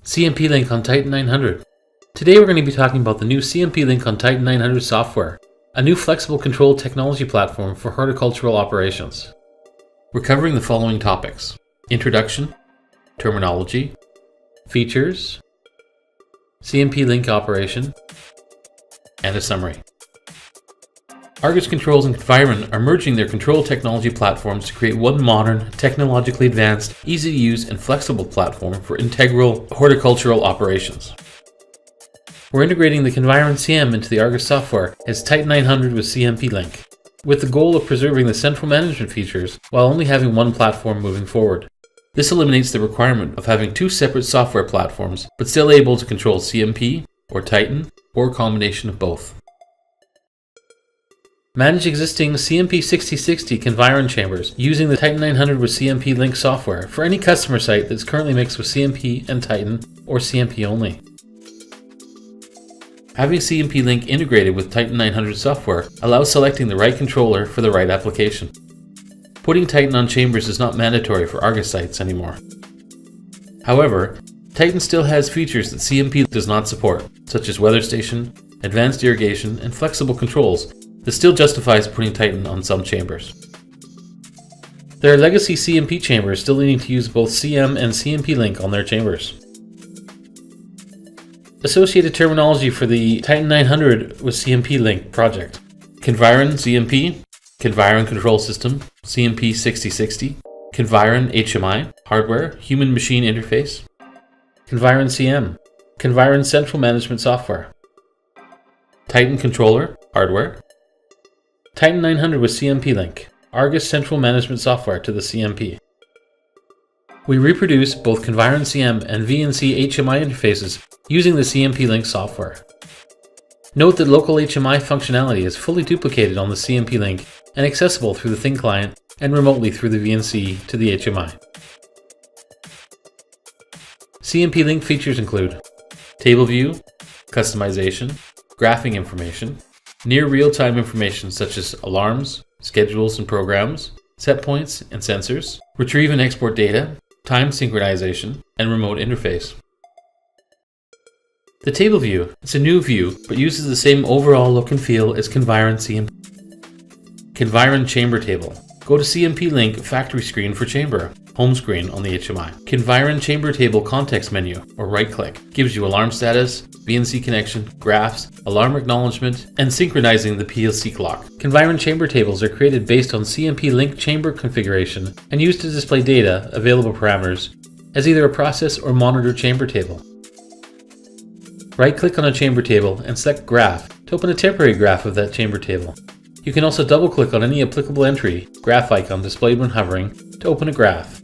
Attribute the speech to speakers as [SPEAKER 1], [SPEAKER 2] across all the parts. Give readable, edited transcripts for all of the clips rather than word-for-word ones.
[SPEAKER 1] CMP Link on Titan 900. Today we're going to be talking about the new CMP Link on Titan 900 software, a new flexible control technology platform for horticultural operations. We're covering the following topics: introduction, terminology, features, CMP Link operation, and a summary. Argus Controls and Conviron are merging their control technology platforms to create one modern, technologically advanced, easy-to-use, and flexible platform for integral horticultural operations. We're integrating the Conviron CM into the Argus software as Titan 900 with CMP Link, with the goal of preserving the central management features while only having one platform moving forward. This eliminates the requirement of having two separate software platforms, but still able to control CMP, or Titan, or a combination of both. Manage existing CMP 6060 Conviron chambers using the Titan 900 with CMP Link software for any customer site that's currently mixed with CMP and Titan or CMP only. Having CMP Link integrated with Titan 900 software allows selecting the right controller for the right application. Putting Titan on chambers is not mandatory for Argus sites anymore. However, Titan still has features that CMP does not support, such as weather station, advanced irrigation, and flexible controls that still justifies putting Titan on some chambers. There are legacy CMP chambers still needing to use both CM and CMP Link on their chambers. Associated terminology for the Titan 900 with CMP Link project: Conviron CMP, Conviron Control System, CMP 6060, Conviron HMI, Hardware, Human Machine Interface, Conviron CM, Conviron Central Management Software, Titan Controller, Hardware, Titan 900 with CMP Link, Argus Central Management Software to the CMP. We reproduce both Conviron CM and VNC HMI interfaces using the CMP Link software. Note that local HMI functionality is fully duplicated on the CMP Link and accessible through the Thin client and remotely through the VNC to the HMI. CMP Link features include table view, customization, graphing information, near real-time information such as alarms, schedules and programs, set points and sensors, retrieve and export data, time synchronization, and remote interface. The table view is a new view but uses the same overall look and feel as Conviron CMP. Conviron Chamber Table. Go to CMP Link Factory Screen for Chamber, home screen on the HMI. Conviron Chamber Table context menu, or right-click, gives you alarm status, VNC connection, graphs, alarm acknowledgement, and synchronizing the PLC clock. Conviron Chamber Tables are created based on CMP Link chamber configuration and used to display data, available parameters, as either a process or monitor chamber table. Right-click on a chamber table and select Graph to open a temporary graph of that chamber table. You can also double-click on any applicable entry, graph icon displayed when hovering, to open a graph.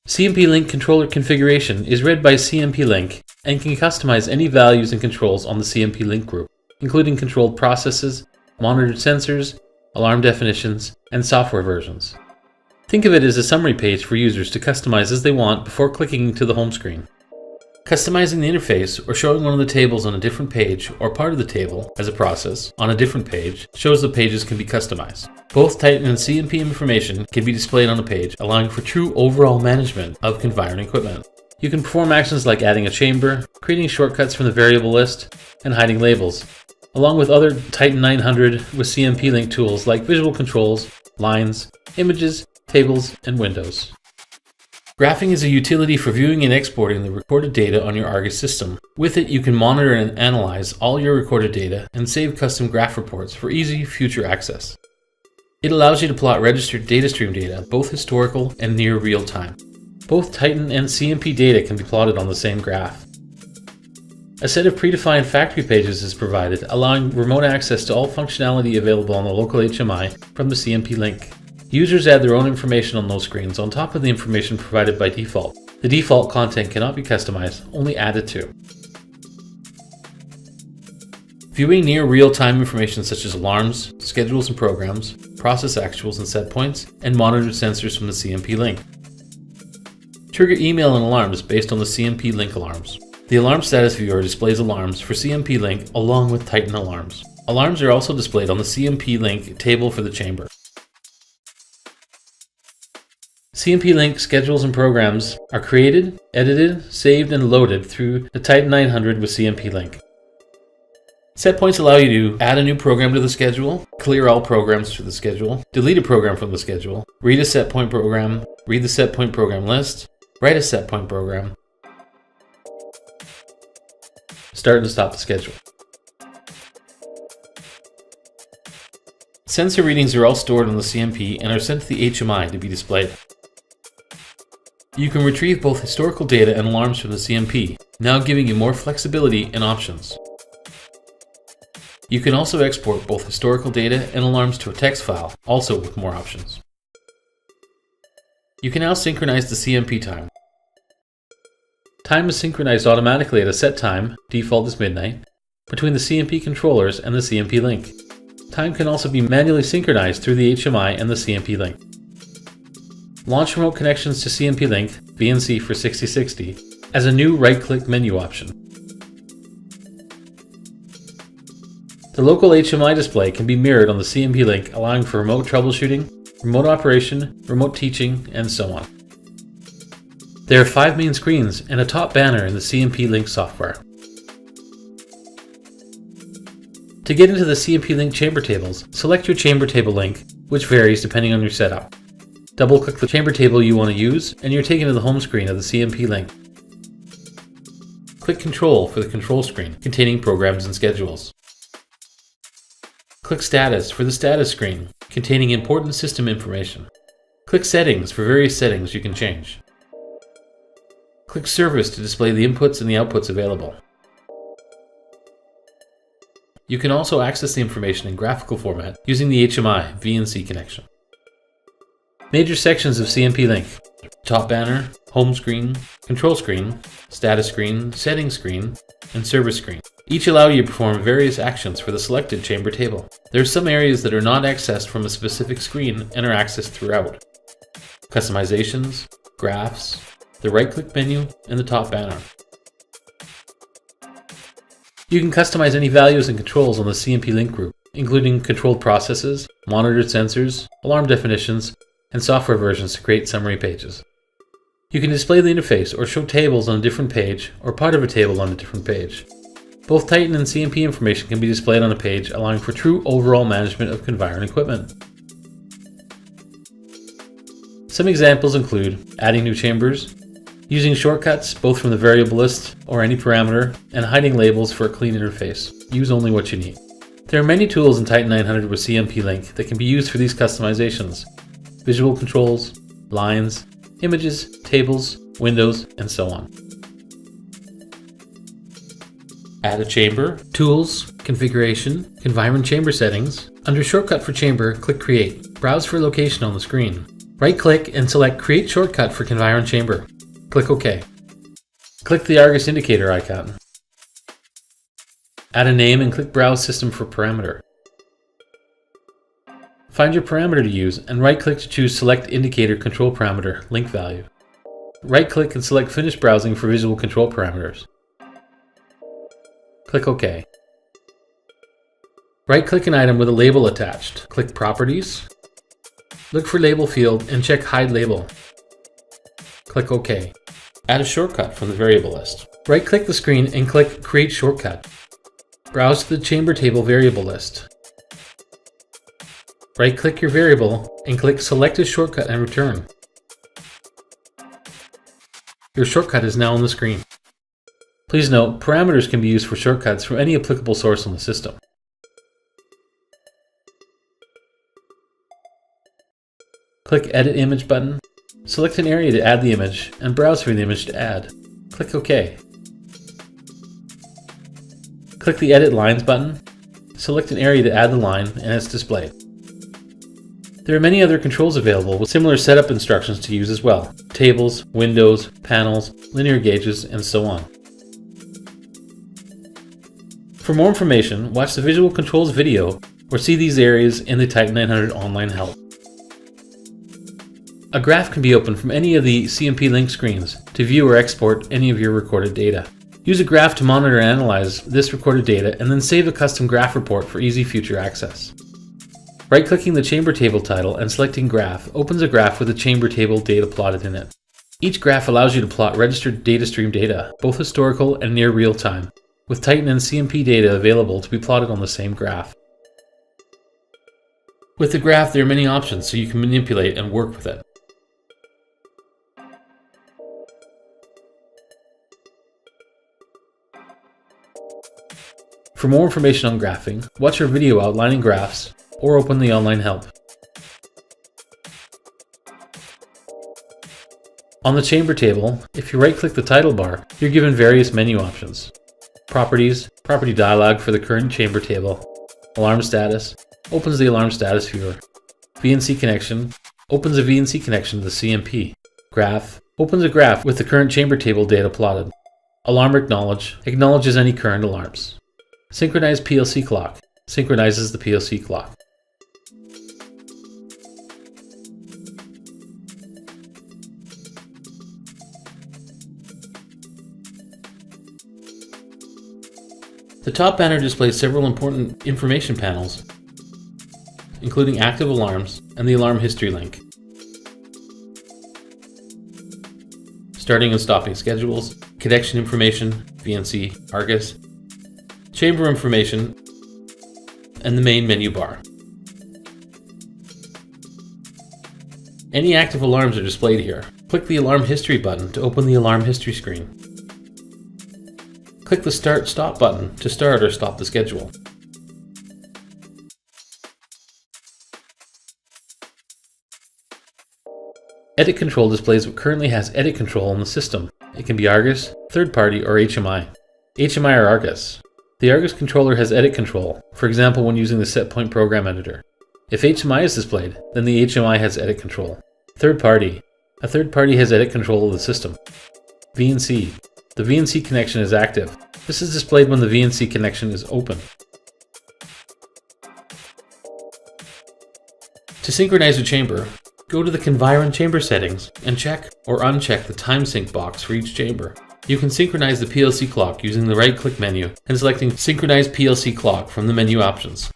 [SPEAKER 1] CMP Link controller configuration is read by CMP Link and can customize any values and controls on the CMP Link group, including controlled processes, monitored sensors, alarm definitions, and software versions. Think of it as a summary page for users to customize as they want before clicking to the home screen. Customizing the interface or showing one of the tables on a different page or part of the table as a process on a different page shows the pages can be customized. Both Titan and CMP information can be displayed on a page, allowing for true overall management of Conviron equipment. You can perform actions like adding a chamber, creating shortcuts from the variable list, and hiding labels, along with other Titan 900 with CMP Link tools like visual controls, lines, images, tables, and windows. Graphing is a utility for viewing and exporting the recorded data on your Argus system. With it, you can monitor and analyze all your recorded data and save custom graph reports for easy future access. It allows you to plot registered data stream data, both historical and near real time. Both Titan and CMP data can be plotted on the same graph. A set of predefined factory pages is provided, allowing remote access to all functionality available on the local HMI from the CMP Link. Users add their own information on those screens on top of the information provided by default. The default content cannot be customized, only added to. Viewing near real-time information such as alarms, schedules and programs, process actuals and set points, and monitored sensors from the CMP Link. Trigger email and alarms based on the CMP Link alarms. The Alarm Status Viewer displays alarms for CMP Link along with Titan alarms. Alarms are also displayed on the CMP Link table for the chamber. CMP Link schedules and programs are created, edited, saved, and loaded through the Titan 900 with CMP Link. Set points allow you to add a new program to the schedule, clear all programs to the schedule, delete a program from the schedule, read a set point program, read the set point program list, write a set point program, start and stop the schedule. Sensor readings are all stored on the CMP and are sent to the HMI to be displayed. You can retrieve both historical data and alarms from the CMP, now giving you more flexibility and options. You can also export both historical data and alarms to a text file, also with more options. You can now synchronize the CMP time. Time is synchronized automatically at a set time, default is midnight, between the CMP controllers and the CMP Link. Time can also be manually synchronized through the HMI and the CMP Link. Launch remote connections to CMP Link, VNC for 6060, as a new right-click menu option. The local HMI display can be mirrored on the CMP Link, allowing for remote troubleshooting, remote operation, remote teaching, and so on. There are 5 main screens and a top banner in the CMP Link software. To get into the CMP Link chamber tables, select your chamber table link, which varies depending on your setup. Double-click the chamber table you want to use, and you're taken to the home screen of the CMP Link. Click Control for the control screen, containing programs and schedules. Click Status for the status screen, containing important system information. Click Settings for various settings you can change. Click Service to display the inputs and the outputs available. You can also access the information in graphical format using the HMI VNC connection. Major sections of CMP Link: top banner, home screen, control screen, status screen, settings screen, and service screen. Each allow you to perform various actions for the selected chamber table. There are some areas that are not accessed from a specific screen and are accessed throughout. Customizations, graphs, the right-click menu, and the top banner. You can customize any values and controls on the CMP Link group, including controlled processes, monitored sensors, alarm definitions, and software versions to create summary pages. You can display the interface or show tables on a different page or part of a table on a different page. Both Titan and CMP information can be displayed on a page, allowing for true overall management of Conviron equipment. Some examples include adding new chambers, using shortcuts both from the variable list or any parameter, and hiding labels for a clean interface. Use only what you need. There are many tools in Titan 900 with CMP Link that can be used for these customizations: visual controls, lines, images, tables, windows, and so on. Add a chamber, Tools, Configuration, Conviron Chamber Settings. Under Shortcut for Chamber, click Create. Browse for location on the screen. Right-click and select Create Shortcut for Conviron Chamber. Click OK. Click the Argus indicator icon. Add a name and click Browse System for parameter. Find your parameter to use and right-click to choose Select Indicator Control Parameter, Link Value. Right-click and select Finish Browsing for visual control parameters. Click OK. Right-click an item with a label attached. Click Properties. Look for Label field and check Hide Label. Click OK. Add a shortcut from the variable list. Right-click the screen and click Create Shortcut. Browse to the chamber table variable list. Right-click your variable and click Select a Shortcut and return. Your shortcut is now on the screen. Please note, parameters can be used for shortcuts from any applicable source on the system. Click Edit Image button. Select an area to add the image and browse for the image to add. Click OK. Click the Edit Lines button. Select an area to add the line and it's displayed. There are many other controls available with similar setup instructions to use as well: tables, windows, panels, linear gauges, and so on. For more information, watch the Visual Controls video or see these areas in the Titan 900 online help. A graph can be opened from any of the CMP Link screens to view or export any of your recorded data. Use a graph to monitor and analyze this recorded data and then save a custom graph report for easy future access. Right-clicking the chamber table title and selecting Graph opens a graph with a chamber table data plotted in it. Each graph allows you to plot registered data stream data, both historical and near real-time, with Titan and CMP data available to be plotted on the same graph. With the graph, there are many options so you can manipulate and work with it. For more information on graphing, watch our video outlining graphs or open the online help. On the chamber table, if you right-click the title bar, you're given various menu options. Properties, property dialog for the current chamber table. Alarm status, opens the alarm status viewer. VNC connection, opens a VNC connection to the CMP. Graph, opens a graph with the current chamber table data plotted. Alarm acknowledge, acknowledges any current alarms. Synchronize PLC clock, synchronizes the PLC clock. The top banner displays several important information panels, including active alarms and the alarm history link. Starting and stopping schedules, connection information, VNC, Argus, chamber information, and the main menu bar. Any active alarms are displayed here. Click the Alarm History button to open the Alarm History screen. Click the Start/Stop button to start or stop the schedule. Edit Control displays what currently has edit control on the system. It can be Argus, third party, or HMI. HMI or Argus. The Argus controller has edit control, for example when using the setpoint program editor. If HMI is displayed, then the HMI has edit control. Third party. A third party has edit control of the system. VNC. The VNC connection is active. This is displayed when the VNC connection is open. To synchronize the chamber, go to the Conviron chamber settings and check or uncheck the time sync box for each chamber. You can synchronize the PLC clock using the right-click menu and selecting Synchronize PLC Clock from the menu options.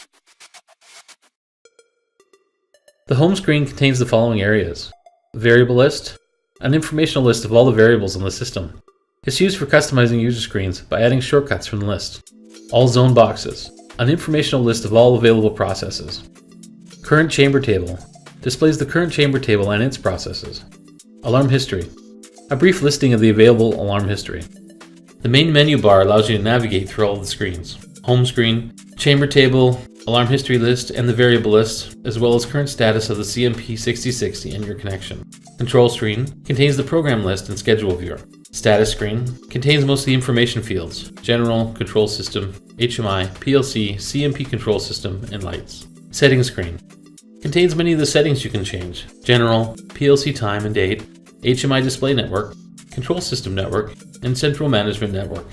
[SPEAKER 1] The home screen contains the following areas: variable list, an informational list of all the variables on the system. It's used for customizing user screens by adding shortcuts from the list. All zone boxes, an informational list of all available processes. Current chamber table, displays the current chamber table and its processes. Alarm history, a brief listing of the available alarm history. The main menu bar allows you to navigate through all of the screens. Home screen, chamber table, alarm history list, and the variable list, as well as current status of the CMP 6060 and your connection. Control screen contains the program list and schedule viewer. Status screen contains most of the information fields: general, control system, HMI, PLC, CMP control system, and lights. Settings screen contains many of the settings you can change: general, PLC time and date, HMI display network, control system network, and central management network.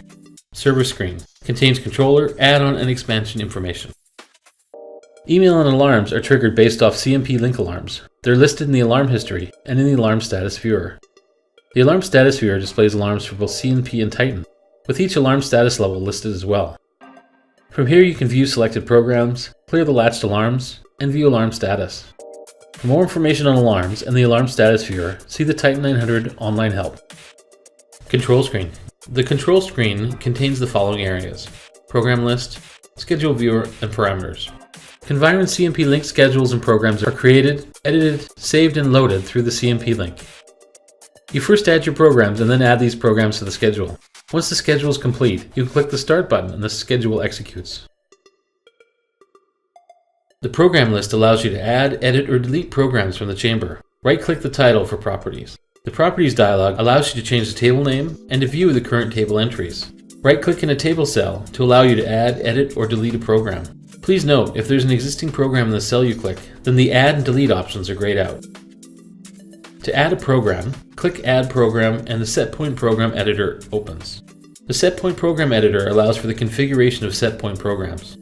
[SPEAKER 1] Server screen contains controller, add-on, and expansion information. Email and alarms are triggered based off CMP Link alarms. They're listed in the alarm history and in the alarm status viewer. The alarm status viewer displays alarms for both CMP and Titan, with each alarm status level listed as well. From here you can view selected programs, clear the latched alarms, and view alarm status. For more information on alarms and the alarm status viewer, see the Titan 900 online help. Control screen. The control screen contains the following areas: program list, schedule viewer, and parameters. Conviron CMP Link schedules and programs are created, edited, saved, and loaded through the CMP Link. You first add your programs and then add these programs to the schedule. Once the schedule is complete, you can click the Start button and the schedule executes. The program list allows you to add, edit, or delete programs from the chamber. Right-click the title for properties. The Properties dialog allows you to change the table name and to view the current table entries. Right-click in a table cell to allow you to add, edit, or delete a program. Please note, if there's an existing program in the cell you click, then the Add and Delete options are grayed out. To add a program, click Add Program and the Setpoint Program Editor opens. The Setpoint Program Editor allows for the configuration of setpoint programs.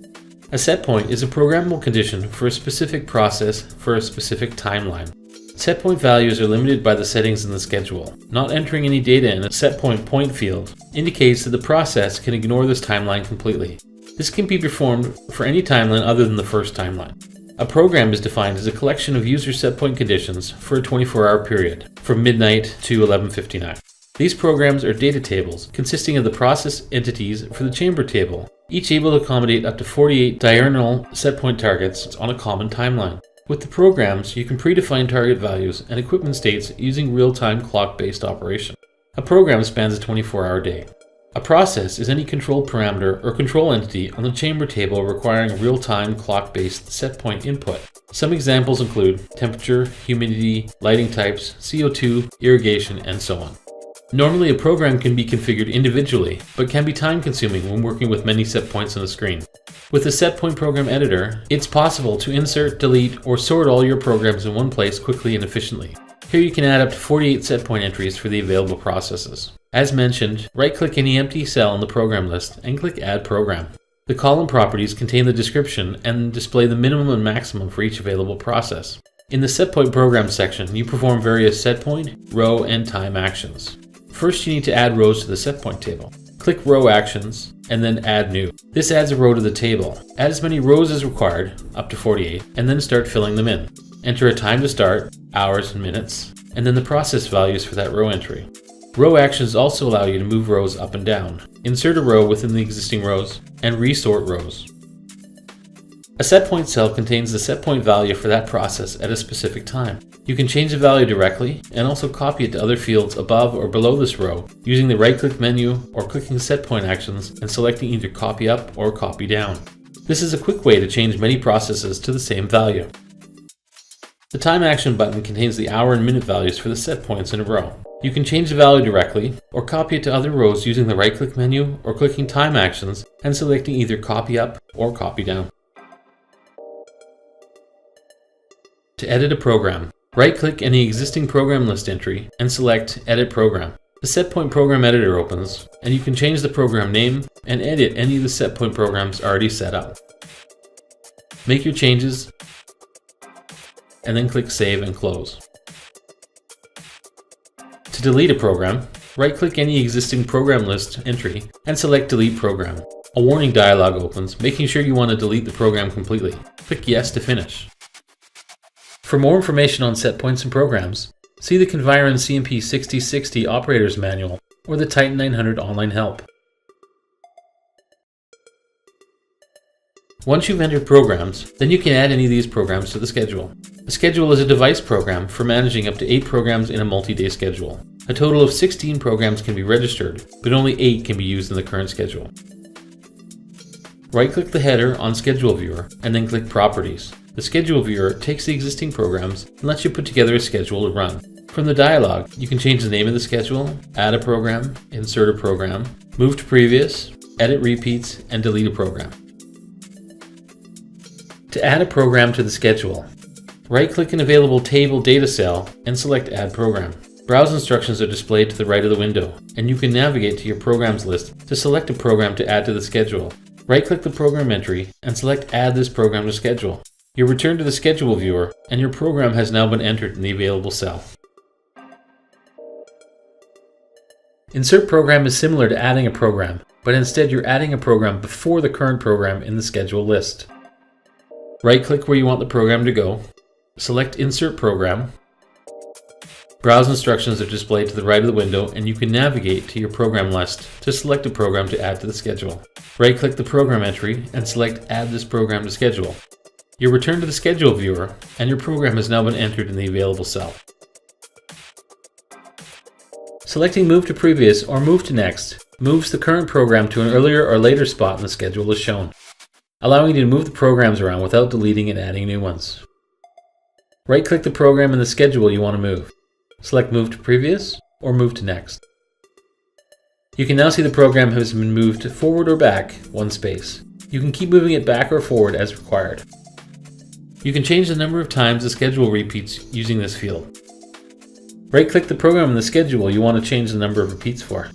[SPEAKER 1] A setpoint is a programmable condition for a specific process for a specific timeline. Setpoint values are limited by the settings in the schedule. Not entering any data in a setpoint point field indicates that the process can ignore this timeline completely. This can be performed for any timeline other than the first timeline. A program is defined as a collection of user setpoint conditions for a 24-hour period, from midnight to 11:59. These programs are data tables consisting of the process entities for the chamber table, each able to accommodate up to 48 diurnal setpoint targets on a common timeline. With the programs, you can predefine target values and equipment states using real-time clock-based operation. A program spans a 24-hour day. A process is any control parameter or control entity on the chamber table requiring real-time clock-based setpoint input. Some examples include temperature, humidity, lighting types, CO2, irrigation, and so on. Normally, a program can be configured individually, but can be time-consuming when working with many set points on the screen. With the Setpoint Program Editor, it's possible to insert, delete, or sort all your programs in one place quickly and efficiently. Here you can add up to 48 setpoint entries for the available processes. As mentioned, right-click any empty cell in the program list and click Add Program. The column properties contain the description and display the minimum and maximum for each available process. In the Setpoint Program section, you perform various setpoint, row, and time actions. First, you need to add rows to the setpoint table. Click Row Actions, and then Add New. This adds a row to the table. Add as many rows as required, up to 48, and then start filling them in. Enter a time to start, hours and minutes, and then the process values for that row entry. Row actions also allow you to move rows up and down, insert a row within the existing rows, and resort rows. A setpoint cell contains the setpoint value for that process at a specific time. You can change the value directly and also copy it to other fields above or below this row using the right-click menu or clicking setpoint actions and selecting either Copy Up or Copy Down. This is a quick way to change many processes to the same value. The Time Action button contains the hour and minute values for the set points in a row. You can change the value directly or copy it to other rows using the right-click menu or clicking Time Actions and selecting either Copy Up or Copy Down. To edit a program, right-click any existing program list entry and select Edit Program. The Setpoint Program Editor opens, and you can change the program name and edit any of the Setpoint programs already set up. Make your changes, and then click Save and Close. To delete a program, right-click any existing program list entry and select Delete Program. A warning dialog opens, making sure you want to delete the program completely. Click Yes to finish. For more information on set points and programs, see the Conviron CMP 6060 Operator's Manual or the Titan 900 online help. Once you've entered programs, then you can add any of these programs to the schedule. The schedule is a device program for managing up to 8 programs in a multi-day schedule. A total of 16 programs can be registered, but only 8 can be used in the current schedule. Right-click the header on Schedule Viewer and then click Properties. The Schedule Viewer takes the existing programs and lets you put together a schedule to run. From the dialog, you can change the name of the schedule, add a program, insert a program, move to previous, edit repeats, and delete a program. To add a program to the schedule, right-click an available table data cell and select Add Program. Browse instructions are displayed to the right of the window, and you can navigate to your programs list to select a program to add to the schedule. Right-click the program entry and select Add this program to schedule. You'll return to the Schedule Viewer, and your program has now been entered in the available cell. Insert Program is similar to adding a program, but instead you're adding a program before the current program in the schedule list. Right-click where you want the program to go, select Insert Program. Browse instructions are displayed to the right of the window, and you can navigate to your program list to select a program to add to the schedule. Right-click the program entry and select Add this program to schedule. You'll return to the Schedule Viewer, and your program has now been entered in the available cell. Selecting Move to Previous or Move to Next moves the current program to an earlier or later spot in the schedule as shown, allowing you to move the programs around without deleting and adding new ones. Right-click the program in the schedule you want to move. Select Move to Previous or Move to Next. You can now see the program has been moved forward or back one space. You can keep moving it back or forward as required. You can change the number of times the schedule repeats using this field. Right-click the program in the schedule you want to change the number of repeats for.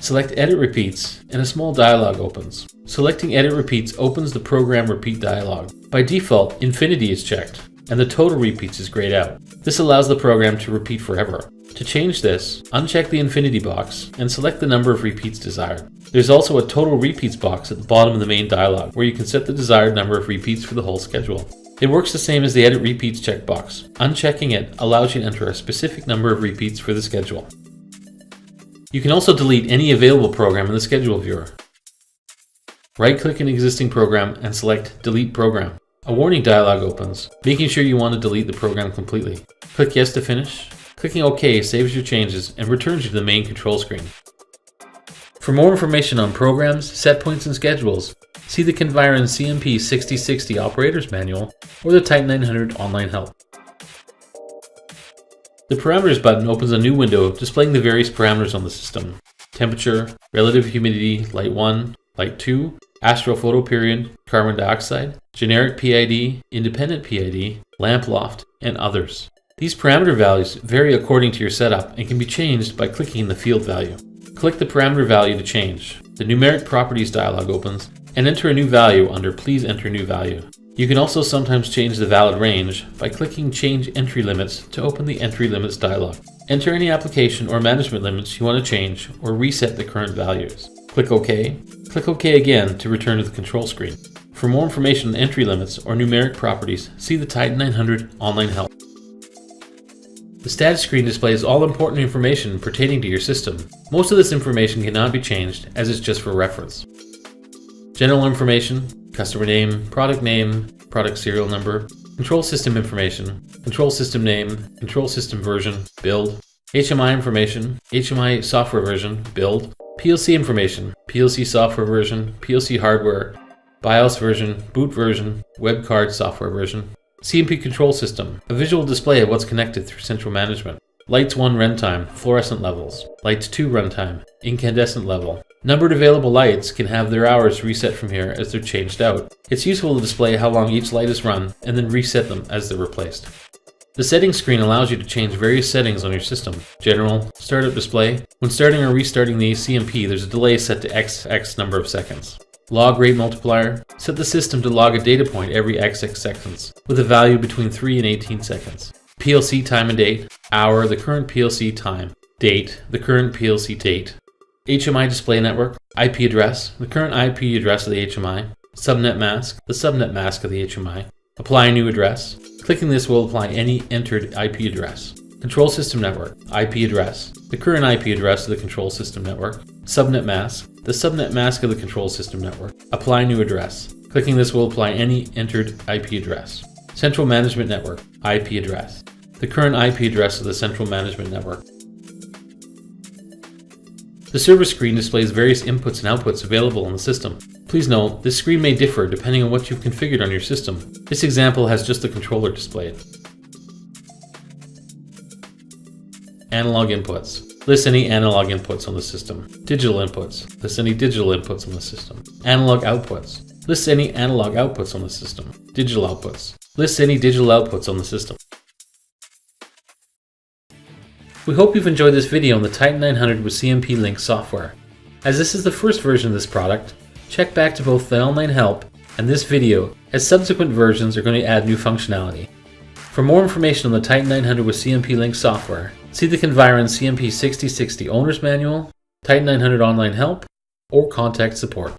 [SPEAKER 1] Select Edit Repeats, and a small dialog opens. Selecting Edit Repeats opens the Program Repeat dialog. By default, Infinity is checked, and the total repeats is grayed out. This allows the program to repeat forever. To change this, uncheck the Infinity box and select the number of repeats desired. There's also a Total Repeats box at the bottom of the main dialog, where you can set the desired number of repeats for the whole schedule. It works the same as the Edit Repeats checkbox. Unchecking it allows you to enter a specific number of repeats for the schedule. You can also delete any available program in the schedule viewer. Right-click an existing program and select Delete Program. A warning dialog opens, making sure you want to delete the program completely. Click Yes to finish. Clicking OK saves your changes and returns you to the main control screen. For more information on programs, set points, and schedules, see the Conviron CMP 6060 Operator's Manual or the Titan 900 Online Help. The Parameters button opens a new window displaying the various parameters on the system: temperature, relative humidity, light 1, light 2, astrophoto period, carbon dioxide, generic PID, independent PID, lamp loft, and others. These parameter values vary according to your setup and can be changed by clicking the field value. Click the parameter value to change. The Numeric Properties dialog opens, and enter a new value under Please Enter New Value. You can also sometimes change the valid range by clicking Change Entry Limits to open the Entry Limits dialog. Enter any application or management limits you want to change or reset the current values. Click OK. Click OK again to return to the control screen. For more information on entry limits or numeric properties, see the Titan 900 Online Help. The status screen displays all important information pertaining to your system. Most of this information cannot be changed as it's just for reference. General information, customer name, product serial number, control system information, control system name, control system version, build, HMI information, HMI software version, build, PLC information, PLC software version, PLC hardware, BIOS version, boot version, web card software version, CMP control system, a visual display of what's connected through central management, Lights 1 runtime, fluorescent levels, Lights 2 runtime, incandescent level. Numbered available lights can have their hours reset from here as they're changed out. It's useful to display how long each light is run and then reset them as they're replaced. The settings screen allows you to change various settings on your system. General, startup display. When starting or restarting the CMP, there's a delay set to XX number of seconds. Log rate multiplier. Set the system to log a data point every XX seconds, with a value between 3 and 18 seconds. PLC time and date. Hour, the current PLC time. Date, the current PLC date. HMI display network. IP address, the current IP address of the HMI. Subnet mask, the subnet mask of the HMI. Apply a new address. Clicking this will apply any entered IP address. Control system network, IP address, the current IP address of the control system network. Subnet mask, the subnet mask of the control system network. Apply new address. Clicking this will apply any entered IP address. Central management network, IP address, the current IP address of the central management network. The server screen displays various inputs and outputs available on the system. Please note, this screen may differ depending on what you've configured on your system. This example has just the controller displayed. Analog inputs. List any analog inputs on the system. Digital inputs. List any digital inputs on the system. Analog outputs. List any analog outputs on the system. Digital outputs. List any digital outputs on the system. We hope you've enjoyed this video on the Titan 900 with CMP Link software. As this is the first version of this product, check back to both the online help and this video, as subsequent versions are going to add new functionality. For more information on the Titan 900 with CMP Link software, see the Conviron CMP 6060 Owner's Manual, Titan 900 Online Help, or contact support.